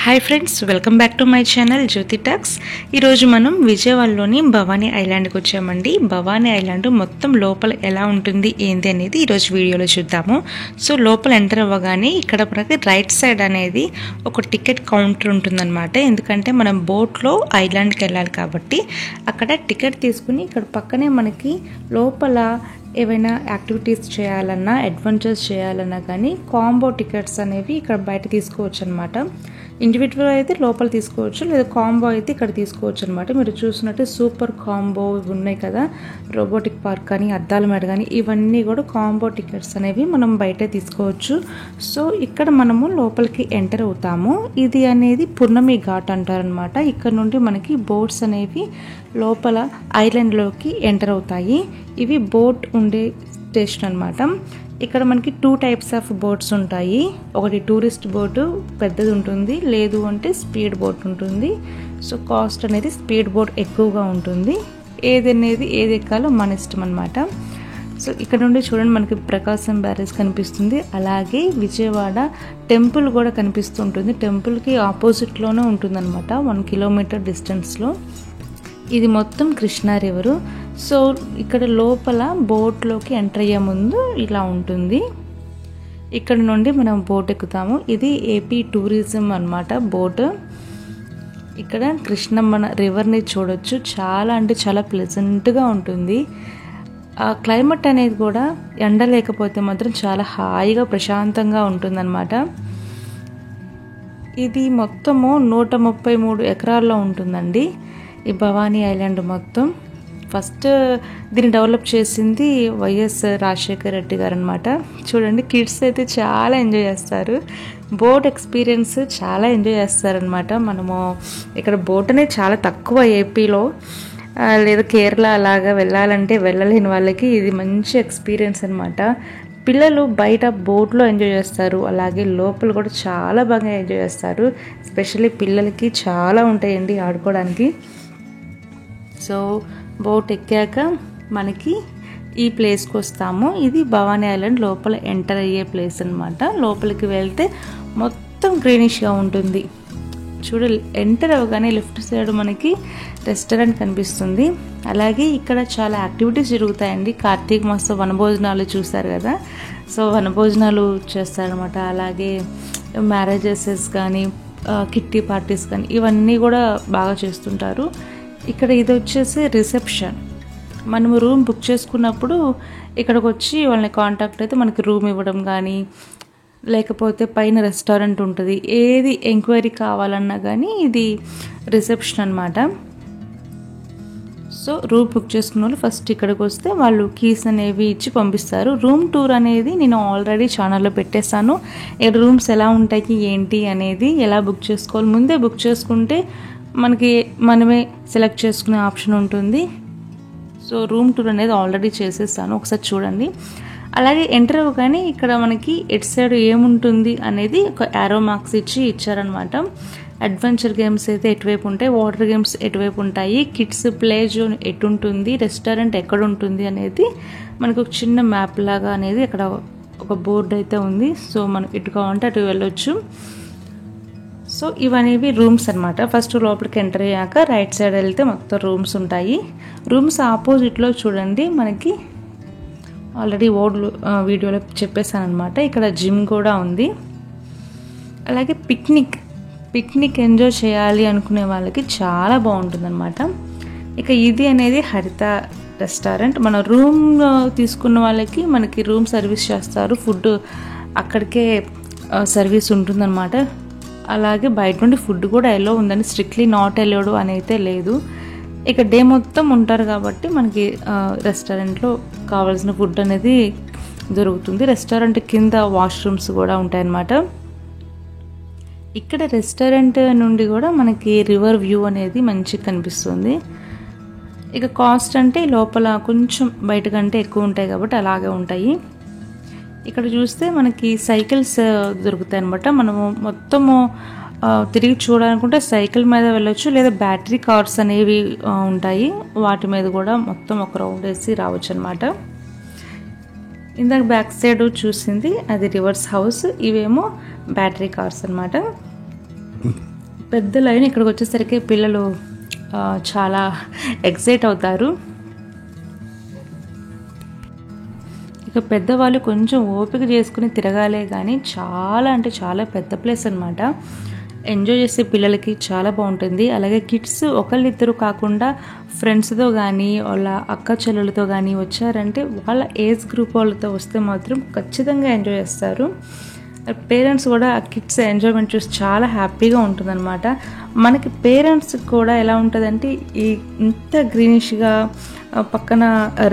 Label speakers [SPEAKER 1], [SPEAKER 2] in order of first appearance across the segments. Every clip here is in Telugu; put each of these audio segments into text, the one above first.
[SPEAKER 1] Hi friends, welcome back to my channel Jyothi talks. ఈరోజు మనం విజయవాడలోని భవానీ ఐలాండ్కి వచ్చామండి. భవానీ ఐలాండ్ మొత్తం లోపల ఎలా ఉంటుంది ఏంది అనేది ఈరోజు వీడియోలో చూద్దాము. సో లోపల ఎంటర్ అవ్వగానే ఇక్కడ మనకి రైట్ సైడ్ అనేది ఒక టికెట్ కౌంటర్ ఉంటుందన్నమాట. ఎందుకంటే మనం బోట్లో ఐలాండ్కి వెళ్ళాలి కాబట్టి అక్కడ టికెట్ తీసుకుని ఇక్కడ పక్కనే మనకి లోపల ఏవైనా యాక్టివిటీస్ చేయాలన్నా అడ్వెంచర్స్ చేయాలన్నా కానీ కాంబో టికెట్స్ అనేవి ఇక్కడ బయట తీసుకోవచ్చు అనమాట. ఇండివిజువల్ అయితే లోపల తీసుకోవచ్చు, లేదా కాంబో అయితే ఇక్కడ తీసుకోవచ్చు అనమాట. మీరు చూసినట్టు సూపర్ కాంబో ఇవి ఉన్నాయి కదా, రోబోటిక్ పార్క్ కానీ అద్దాల మేడ కానీ ఇవన్నీ కూడా కాంబో టికెట్స్ అనేవి మనం బయటే తీసుకోవచ్చు. సో ఇక్కడ మనము లోపలికి ఎంటర్ అవుతాము. ఇది అనేది పూర్ణమి ఘాట్ అంటారనమాట. ఇక్కడ నుండి మనకి బోట్స్ అనేవి లోపల ఐలాండ్లోకి ఎంటర్ అవుతాయి. ఇవి బోట్ ఉండే స్టేషన్ అనమాట. ఇక్కడ మనకి 2 టైప్స్ ఆఫ్ బోట్స్ ఉంటాయి. ఒకటి టూరిస్ట్ బోటు పెద్దది ఉంటుంది, లేదు అంటే స్పీడ్ బోట్ ఉంటుంది. సో కాస్ట్ అనేది స్పీడ్ బోట్ ఎక్కువగా ఉంటుంది. ఏది ఎక్కాలో మన ఇష్టం అనమాట. సో ఇక్కడ నుండి చూడండి మనకి ప్రకాశం బ్యారేజ్ కనిపిస్తుంది. అలాగే విజయవాడ టెంపుల్ కూడా కనిపిస్తుంటుంది. టెంపుల్కి ఆపోజిట్లోనే ఉంటుందన్నమాట, 1 కిలోమీటర్ డిస్టెన్స్లో. ఇది మొత్తం కృష్ణా రివరు. సో ఇక్కడ లోపల బోట్లోకి ఎంటర్ అయ్యే ముందు ఇలా ఉంటుంది. ఇక్కడ నుండి మనం బోట్ ఎక్కుతాము. ఇది ఏపీ టూరిజం అన్నమాట బోట్. ఇక్కడ కృష్ణమ్మ రివర్ని చూడొచ్చు. చాలా అంటే చాలా ప్లెజెంట్గా ఉంటుంది. ఆ క్లైమేట్ అనేది కూడా ఎండ లేకపోతే మాత్రం చాలా హాయిగా ప్రశాంతంగా ఉంటుందన్నమాట. ఇది మొత్తము 133 ఎకరాల్లో ఉంటుందండి ఈ భవానీ ఐలాండ్ మొత్తం. ఫస్ట్ దీన్ని డెవలప్ చేసింది వైఎస్ రాజశేఖర్ రెడ్డి గారు అనమాట. చూడండి కిడ్స్ అయితే చాలా ఎంజాయ్ చేస్తారు. బోట్ ఎక్స్పీరియన్స్ చాలా ఎంజాయ్ చేస్తారనమాట. మనము ఇక్కడ బోట్ అనేది చాలా తక్కువ ఏపీలో, లేదా కేరళ అలాగా వెళ్ళాలంటే వెళ్ళలేని వాళ్ళకి ఇది మంచి ఎక్స్పీరియన్స్ అనమాట. పిల్లలు బయట బోట్లో ఎంజాయ్ చేస్తారు, అలాగే లోపల కూడా చాలా బాగా ఎంజాయ్ చేస్తారు. ఎస్పెషల్లీ పిల్లలకి చాలా ఉంటాయండి ఆడుకోవడానికి. సో బోట్ ఎక్కాక మనకి ఈ ప్లేస్కి వస్తాము. ఇది భవానీ ఐలాండ్ లోపల ఎంటర్ అయ్యే ప్లేస్ అనమాట. లోపలికి వెళ్తే మొత్తం గ్రీనిష్గా ఉంటుంది. చూడ ఎంటర్ అవ్వగానే లెఫ్ట్ సైడ్ మనకి రెస్టారెంట్ కనిపిస్తుంది. అలాగే ఇక్కడ చాలా యాక్టివిటీస్ జరుగుతాయండి. కార్తీక మాసం వనభోజనాలు చూస్తారు కదా, సో వనభోజనాలు చేస్తారనమాట. అలాగే మ్యారేజెస్ కానీ కిట్టి పార్టీస్ కానీ ఇవన్నీ కూడా బాగా చేస్తుంటారు. ఇక్కడ ఇది వచ్చేసి రిసెప్షన్. మనము రూమ్ బుక్ చేసుకున్నప్పుడు ఇక్కడికి వచ్చి వాళ్ళని కాంటాక్ట్ అయితే మనకి రూమ్ ఇవ్వడం కానీ, లేకపోతే పైన రెస్టారెంట్ ఉంటుంది. ఏది ఎంక్వైరీ కావాలన్నా కానీ ఇది రిసెప్షన్ అనమాట. సో రూమ్ బుక్ చేసుకున్న వాళ్ళు ఫస్ట్ ఇక్కడికి వస్తే వాళ్ళు కీస్ అనేవి ఇచ్చి పంపిస్తారు. రూమ్ టూర్ అనేది నేను ఆల్రెడీ ఛానల్లో పెట్టేశాను. ఇక్కడ రూమ్స్ ఎలా ఉంటాయి ఏంటి అనేది, ఎలా బుక్ చేసుకోవాలి, ముందే బుక్ చేసుకుంటే మనకి మనమే సెలెక్ట్ చేసుకునే ఆప్షన్ ఉంటుంది. సో రూమ్ టూర్ అనేది ఆల్రెడీ చేసేసాను, ఒకసారి చూడండి. అలాగే ఎంటర్ అవ్వగానే ఇక్కడ మనకి ఎటు సైడ్ ఏముంటుంది అనేది ఒక యారో మార్క్స్ ఇచ్చారనమాట. అడ్వెంచర్ గేమ్స్ అయితే ఎటువైపు ఉంటాయి, వాటర్ గేమ్స్ ఎటువైపు ఉంటాయి, కిడ్స్ ప్లే జోన్ ఎటు ఉంటుంది, రెస్టారెంట్ ఎక్కడ ఉంటుంది అనేది మనకు ఒక చిన్న మ్యాప్ లాగా అనేది ఇక్కడ ఒక బోర్డు అయితే ఉంది. సో మనం ఎటు కావాలంటే అటు వెళ్ళొచ్చు. సో ఇవనేవి రూమ్స్ అనమాట. ఫస్ట్ లోపలికి ఎంటర్ అయ్యాక రైట్ సైడ్ వెళ్తే మొత్తం రూమ్స్ ఉంటాయి. రూమ్స్ ఆపోజిట్లో చూడండి మనకి ఆల్రెడీ వీడియోలో చెప్పేశాను అనమాట. ఇక్కడ జిమ్ కూడా ఉంది. అలాగే పిక్నిక్ ఎంజాయ్ చేయాలి అనుకునే వాళ్ళకి చాలా బాగుంటుంది అనమాట. ఇక ఇది అనేది హరిత రెస్టారెంట్. మన రూమ్ తీసుకున్న వాళ్ళకి మనకి రూమ్ సర్వీస్ చేస్తారు. ఫుడ్ అక్కడికే సర్వీస్ ఉంటుందన్నమాట. అలాగే బయట నుండి ఫుడ్ కూడా ఎలో ఉందని, స్ట్రిక్ట్లీ నాట్ ఎలోడ్ అని అయితే లేదు. ఇక డే మొత్తం ఉంటారు కాబట్టి మనకి రెస్టారెంట్లో కావాల్సిన ఫుడ్ అనేది దొరుకుతుంది. రెస్టారెంట్ కింద వాష్రూమ్స్ కూడా ఉంటాయన్నమాట. ఇక్కడ రెస్టారెంట్ నుండి కూడా మనకి రివర్ వ్యూ అనేది మంచిగా కనిపిస్తుంది. ఇక కాస్ట్ అంటే లోపల కొంచెం బయట కంటే ఎక్కువ ఉంటాయి కాబట్టి అలాగే ఉంటాయి. ఇక్కడ చూస్తే మనకి సైకిల్స్ దొరుకుతాయి అనమాట. మనము మొత్తము తిరిగి చూడాలనుకుంటే సైకిల్ మీద వెళ్ళొచ్చు, లేదా బ్యాటరీ కార్స్ అనేవి ఉంటాయి, వాటి మీద కూడా మొత్తం ఒక రౌండ్ వేసి రావచ్చు అనమాట. ఇందాక బ్యాక్ సైడ్ చూసింది అది రివర్స్ హౌస్, ఇవేమో బ్యాటరీ కార్స్ అనమాట. పెద్ద లైన్. ఇక్కడికి వచ్చేసరికి పిల్లలు చాలా ఎక్సైట్ అవుతారు. ఇక పెద్దవాళ్ళు కొంచెం ఓపిక చేసుకుని తిరగాలే కానీ చాలా అంటే చాలా పెద్ద ప్లేస్ అనమాట. ఎంజాయ్ చేసే పిల్లలకి చాలా బాగుంటుంది. అలాగే కిడ్స్ ఒకళ్ళిద్దరు కాకుండా ఫ్రెండ్స్తో కానీ వాళ్ళ అక్క చెల్లెలతో కానీ వచ్చారంటే వాళ్ళ ఏజ్ గ్రూప్ వాళ్ళతో వస్తే మాత్రం ఖచ్చితంగా ఎంజాయ్ చేస్తారు. పేరెంట్స్ కూడా ఆ కిడ్స్ ఎంజాయ్మెంట్ చూసి చాలా హ్యాపీగా ఉంటుందన్నమాట. మనకి పేరెంట్స్కి కూడా ఎలా ఉంటుందంటే ఈ ఇంత గ్రీనిష్గా పక్కన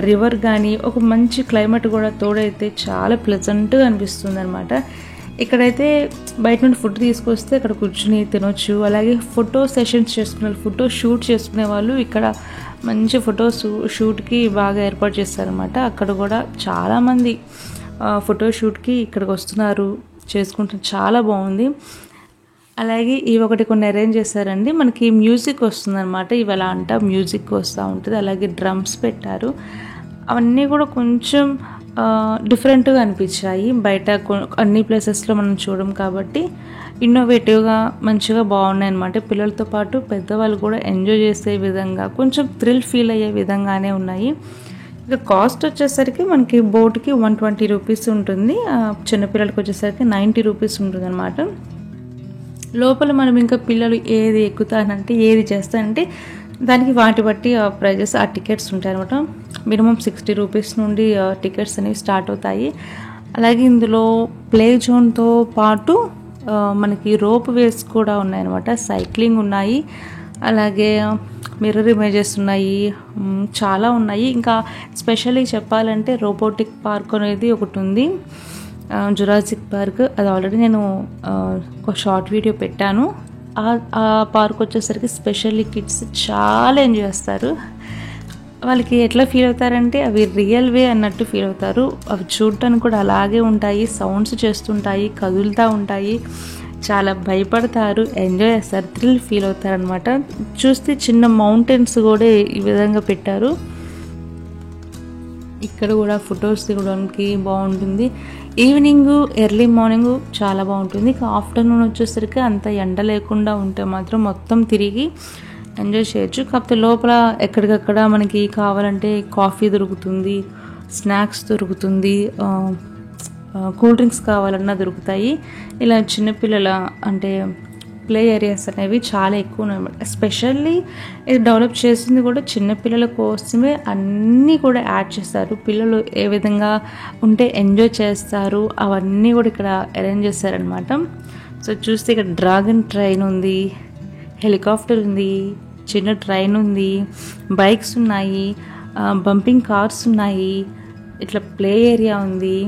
[SPEAKER 1] రివర్ కానీ ఒక మంచి క్లైమేట్ కూడా తోడైతే చాలా ప్లెజెంట్గా అనిపిస్తుంది అనమాట. ఇక్కడైతే బయట నుండి ఫుడ్ తీసుకొస్తే అక్కడ కూర్చుని తినొచ్చు. అలాగే ఫోటో సెషన్స్ చేసుకునే ఫోటో షూట్ చేసుకునే వాళ్ళు ఇక్కడ మంచి ఫోటో షూట్కి బాగా ఏర్పాటు చేస్తారనమాట. అక్కడ కూడా చాలామంది ఫోటో షూట్కి ఇక్కడికి వస్తున్నారు, చేసుకుంటారు. చాలా బాగుంది. అలాగే ఇవి ఒకటి కొన్ని అరేంజ్ చేశారండి. మనకి మ్యూజిక్ వస్తుందన్నమాట. ఇవాళ అంట మ్యూజిక్ వస్తూ ఉంటుంది. అలాగే డ్రమ్స్ పెట్టారు. అవన్నీ కూడా కొంచెం డిఫరెంట్గా అనిపించాయి. బయట అన్ని ప్లేసెస్లో మనం చూడం కాబట్టి ఇన్నోవేటివ్గా మంచిగా బాగున్నాయి అన్నమాట. పిల్లలతో పాటు పెద్దవాళ్ళు కూడా ఎంజాయ్ చేసే విధంగా కొంచెం థ్రిల్ ఫీల్ అయ్యే విధంగానే ఉన్నాయి. ఇక కాస్ట్ వచ్చేసరికి మనకి బోట్కి 120 రూపీస్ ఉంటుంది. చిన్నపిల్లలకి వచ్చేసరికి 90 రూపీస్ ఉంటుంది అనమాట. లోపల మనం ఇంకా పిల్లలు ఏది ఎక్కుతానంటే ఏది చేస్తానంటే దానికి వాటి బట్టి ప్రైజెస్ ఆ టికెట్స్ ఉంటాయి అనమాట. మినిమం 60 రూపీస్ నుండి టికెట్స్ అనేవి స్టార్ట్ అవుతాయి. అలాగే ఇందులో ప్లే జోన్తో పాటు మనకి రోప్ వేస్ కూడా ఉన్నాయన్నమాట. సైక్లింగ్ ఉన్నాయి, అలాగే మిర్రర్ ఇమేజెస్ ఉన్నాయి, చాలా ఉన్నాయి. ఇంకా స్పెషల్లీ చెప్పాలంటే రోబోటిక్ పార్క్ అనేది ఒకటి ఉంది, జురాసిక్ పార్క్. అది ఆల్రెడీ నేను ఒక షార్ట్ వీడియో పెట్టాను. ఆ పార్క్ వచ్చేసరికి స్పెషల్లీ కిడ్స్ చాలా ఎంజాయ్ చేస్తారు. వాళ్ళకి ఎట్లా ఫీల్ అవుతారంటే అవి రియల్ వే అన్నట్టు ఫీల్ అవుతారు. అవి చూడటానికి కూడా అలాగే ఉంటాయి, సౌండ్స్ చేస్తుంటాయి, కదులుతూ ఉంటాయి. చాలా భయపడతారు, ఎంజాయ్ చేస్తారు, థ్రిల్ ఫీల్ అవుతారు అనమాట. చూస్తే చిన్న మౌంటైన్స్ కూడా ఈ విధంగా పెట్టారు. ఇక్కడ కూడా ఫొటోస్ దిగడానికి బాగుంటుంది. ఈవినింగ్ ఎర్లీ మార్నింగ్ చాలా బాగుంటుంది. ఇక ఆఫ్టర్నూన్ వచ్చేసరికి అంత ఎండ లేకుండా ఉంటే మాత్రం మొత్తం తిరిగి ఎంజాయ్ చేయొచ్చు. కాకపోతే లోపల ఎక్కడికక్కడ మనకి కావాలంటే కాఫీ దొరుకుతుంది, స్నాక్స్ దొరుకుతుంది, కూల్ డ్రింక్స్ కావాలన్నా దొరుకుతాయి. ఇలా చిన్నపిల్లల అంటే ప్లే ఏరియాస్ అనేవి చాలా ఎక్కువ ఉన్నాయి. ఎస్పెషల్లీ ఇది డెవలప్ చేసింది కూడా చిన్నపిల్లల కోసమే అన్నీ కూడా యాడ్ చేస్తారు. పిల్లలు ఏ విధంగా ఉంటే ఎంజాయ్ చేస్తారు అవన్నీ కూడా ఇక్కడ అరేంజ్ చేస్తారనమాట. సో చూస్తే ఇక్కడ డ్రాగన్ ట్రైన్ ఉంది, హెలికాప్టర్ ఉంది, చిన్న ట్రైన్ ఉంది, బైక్స్ ఉన్నాయి, బంపింగ్ కార్స్ ఉన్నాయి, ఇట్లా ప్లే ఏరియా ఉంది.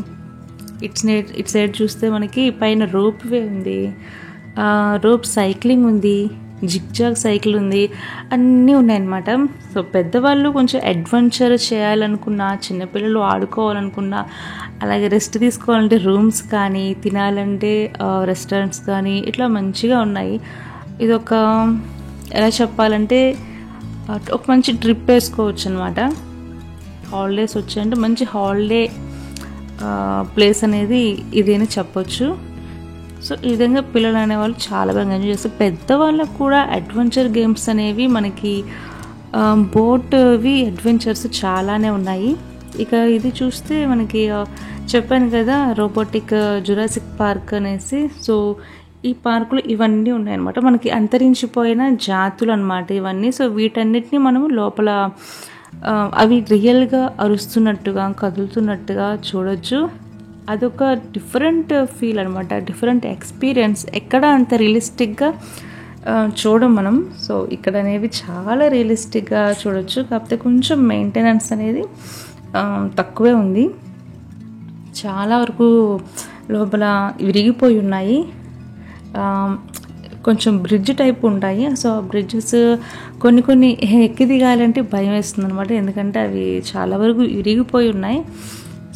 [SPEAKER 1] ఇటు సైడ్ చూస్తే మనకి పైన రోప్ వే ఉంది, రోప్ సైక్లింగ్ ఉంది, జిగ్జాగ్ సైకిల్ ఉంది, అన్నీ ఉన్నాయన్నమాట. సో పెద్దవాళ్ళు కొంచెం అడ్వెంచర్ చేయాలనుకున్నా, చిన్నపిల్లలు ఆడుకోవాలనుకున్నా, అలాగే రెస్ట్ తీసుకోవాలంటే రూమ్స్ కానీ, తినాలంటే రెస్టారెంట్స్ కానీ ఇట్లా మంచిగా ఉన్నాయి. ఇదొక ఎలా చెప్పాలంటే ఒక మంచి ట్రిప్ వేసుకోవచ్చు అనమాట. హాలిడేస్ వచ్చాయంటే మంచి హాలిడే ప్లేస్ అనేది ఇదేని చెప్పొచ్చు. సో ఈ విధంగా పిల్లలు అనేవాళ్ళు చాలా బాగా ఎంజాయ్ చేస్తారు. పెద్దవాళ్ళకు కూడా అడ్వెంచర్ గేమ్స్ అనేవి మనకి బోట్వి అడ్వెంచర్స్ చాలానే ఉన్నాయి. ఇక ఇది చూస్తే మనకి చెప్పాను కదా రోబోటిక్ జురాసిక్ పార్క్ అనేసి. సో ఈ పార్కులు ఇవన్నీ ఉన్నాయన్నమాట. మనకి అంతరించిపోయిన జాతులు అన్నమాట ఇవన్నీ. సో వీటన్నిటిని మనము లోపల అవి రియల్గా అరుస్తున్నట్టుగా కదులుతున్నట్టుగా చూడొచ్చు. అదొక డిఫరెంట్ ఫీల్ అనమాట, డిఫరెంట్ ఎక్స్పీరియన్స్. ఎక్కడ అంత రియలిస్టిక్గా చూడం మనం. సో ఇక్కడ అనేవి చాలా రియలిస్టిక్గా చూడొచ్చు. కాకపోతే కొంచెం మెయింటెనెన్స్ అనేది తక్కువే ఉంది. చాలా వరకు లోపల విరిగిపోయి ఉన్నాయి. కొంచెం బ్రిడ్జ్ టైప్ ఉంటాయి. సో బ్రిడ్జెస్ కొన్ని ఎక్కి దిగాలంటే భయం వేస్తుంది అనమాట, ఎందుకంటే అవి చాలా వరకు విరిగిపోయి ఉన్నాయి.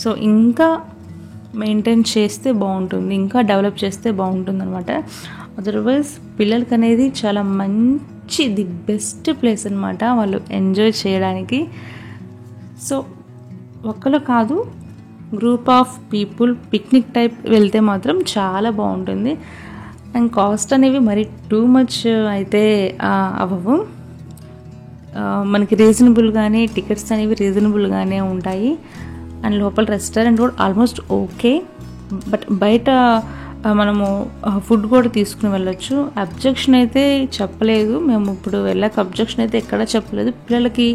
[SPEAKER 1] సో ఇంకా మెయింటైన్ చేస్తే బాగుంటుంది, ఇంకా డెవలప్ చేస్తే బాగుంటుంది అనమాట. అదర్వైజ్ పిల్లలకి అనేది చాలా మంచి ది బెస్ట్ ప్లేస్ అనమాట వాళ్ళు ఎంజాయ్ చేయడానికి. సో ఒక్కరు కాదు, group of people picnic type వెళ్తే మాత్రం చాలా బాగుంటుంది. అండ్ కాస్ట్ అనేవి మరి టూ మచ్ అయితే అవ్వవు. మనకి రీజనబుల్గానే టికెట్స్ అనేవి రీజనబుల్గానే ఉంటాయి. అండ్ లోపల రెస్టారెంట్ కూడా ఆల్మోస్ట్ ఓకే. బట్ బయట మనము ఫుడ్ కూడా తీసుకుని వెళ్ళొచ్చు. అబ్జెక్షన్ అయితే చెప్పలేదు, మేము ఇప్పుడు వెళ్ళాక అబ్జెక్షన్ అయితే ఎక్కడా చెప్పలేదు. పిల్లలకి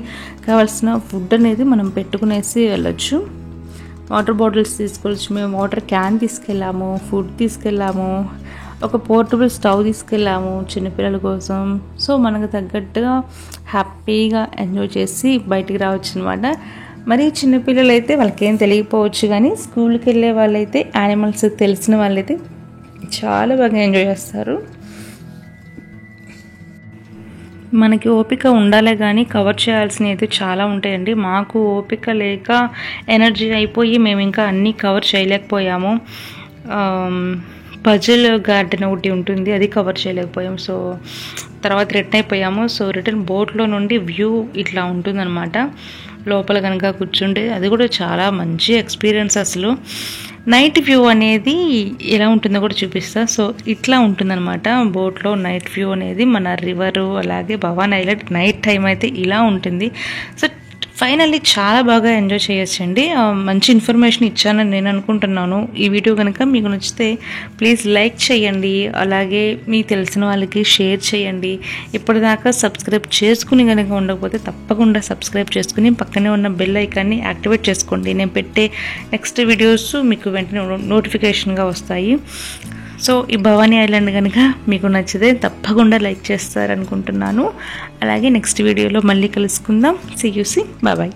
[SPEAKER 1] కావాల్సిన ఫుడ్ అనేది మనం పెట్టుకునేసి వెళ్ళొచ్చు. వాటర్ బాటిల్స్ తీసుకోవచ్చు. మేము వాటర్ క్యాన్ తీసుకెళ్ళాము, ఫుడ్ తీసుకెళ్ళాము, ఒక పోర్టబుల్ స్టవ్ తీసుకెళ్ళాము చిన్నపిల్లల కోసం. సో మనకు తగ్గట్టుగా హ్యాపీగా ఎంజాయ్ చేసి బయటికి రావచ్చు అనమాట. మరి చిన్నపిల్లలు అయితే వాళ్ళకేం తెలియకపోవచ్చు, కానీ స్కూల్కి వెళ్ళే వాళ్ళైతే యానిమల్స్ తెలిసిన వాళ్ళైతే చాలా బాగా ఎంజాయ్ చేస్తారు. మనకి ఓపిక ఉండాలే కానీ కవర్ చేయాల్సినవి అయితే చాలా ఉంటాయండి. మాకు ఓపిక లేక ఎనర్జీ అయిపోయి మేము ఇంకా అన్నీ కవర్ చేయలేకపోయాము. పజిల్ గార్డెన్ ఒకటి ఉంటుంది, అది కవర్ చేయలేకపోయాం. సో తర్వాత రిటర్న్ అయిపోయాము. సో రిటర్న్ బోట్లో నుండి వ్యూ ఇట్లా ఉంటుందన్నమాట. లోపల కనుక కూర్చుంటే అది కూడా చాలా మంచి ఎక్స్పీరియన్స్. అసలు నైట్ వ్యూ అనేది ఎలా ఉంటుందో కూడా చూపిస్తా. సో ఇట్లా ఉంటుందన్నమాట బోట్లో నైట్ వ్యూ అనేది. మన రివరు అలాగే భవానీ ఐలాండ్ నైట్ టైం అయితే ఇలా ఉంటుంది. సో ఫైనల్లీ చాలా బాగా ఎంజాయ్ చేయొచ్చండి. మంచి ఇన్ఫర్మేషన్ ఇచ్చానని నేను అనుకుంటున్నాను. ఈ వీడియో కనుక మీకు నచ్చితే ప్లీజ్ లైక్ చేయండి, అలాగే మీకు తెలిసిన వాళ్ళకి షేర్ చేయండి. ఇప్పటిదాకా సబ్స్క్రైబ్ చేసుకుని కనుక ఉండకపోతే తప్పకుండా సబ్స్క్రైబ్ చేసుకుని పక్కనే ఉన్న బెల్ ఐకాన్ని యాక్టివేట్ చేసుకోండి. నేను పెట్టే నెక్స్ట్ వీడియోస్ మీకు వెంటనే నోటిఫికేషన్గా వస్తాయి. సో ఈ భవానీ ఐలాండ్ కనుక మీకు నచ్చితే తప్పకుండా లైక్ చేస్తారనుకుంటున్నాను. అలాగే నెక్స్ట్ వీడియోలో మళ్ళీ కలుసుకుందాం. See you, bye.